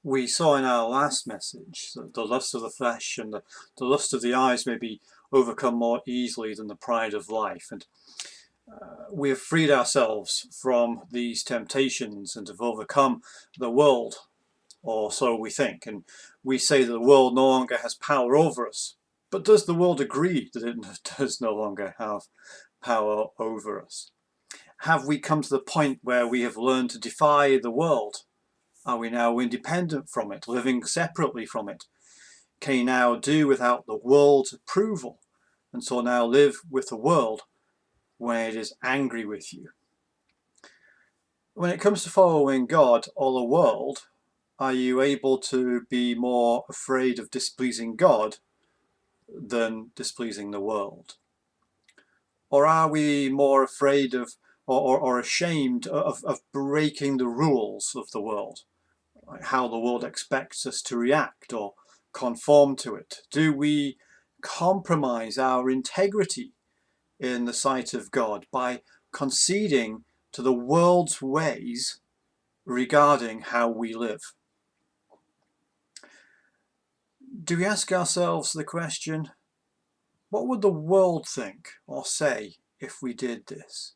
We saw in our last message that the lust of the flesh and the lust of the eyes may be overcome more easily than the pride of life. And we have freed ourselves from these temptations and have overcome the world, or so we think. And we say that the world no longer has power over us. But does the world agree that it does no longer have power over us? Have we come to the point where we have learned to defy the world? Are we now independent from it, living separately from it? Can you now do without the world's approval, and so now live with the world when it is angry with you? When it comes to following God or the world, are you able to be more afraid of displeasing God than displeasing the world? Or are we more afraid of or ashamed of breaking the rules of the world? Like how the world expects us to react or conform to it? Do we compromise our integrity in the sight of God by conceding to the world's ways regarding how we live? Do we ask ourselves the question, what would the world think or say if we did this?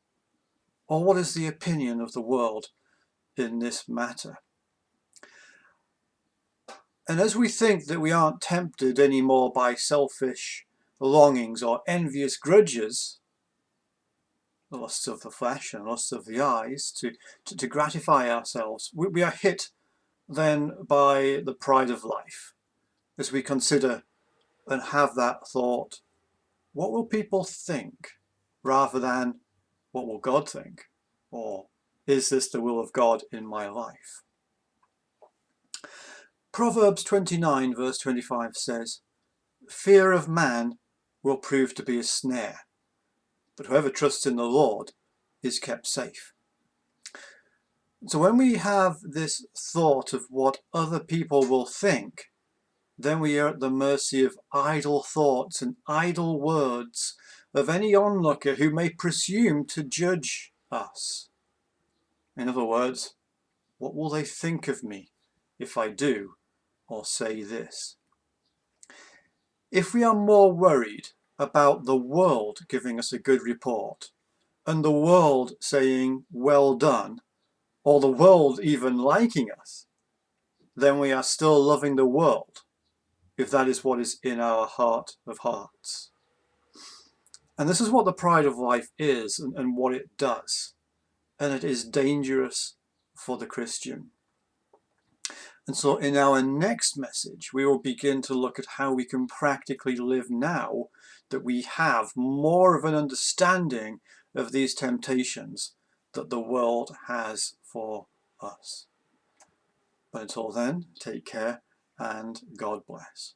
Or what is the opinion of the world in this matter? And as we think that we aren't tempted anymore by selfish longings or envious grudges, the lusts of the flesh and lusts of the eyes, to gratify ourselves, we are hit then by the pride of life as we consider and have that thought, what will people think, rather than what will God think, or is this the will of God in my life? Proverbs 29 verse 25 says, fear of man will prove to be a snare, but whoever trusts in the Lord is kept safe. So when we have this thought of what other people will think, then we are at the mercy of idle thoughts and idle words of any onlooker who may presume to judge us. In other words, what will they think of me if I do or say this? If we are more worried about the world giving us a good report, and the world saying, well done, or the world even liking us, then we are still loving the world, if that is what is in our heart of hearts. And this is what the pride of life is and what it does. And it is dangerous for the Christian. And so in our next message, we will begin to look at how we can practically live now that we have more of an understanding of these temptations that the world has for us. But until then, take care and God bless.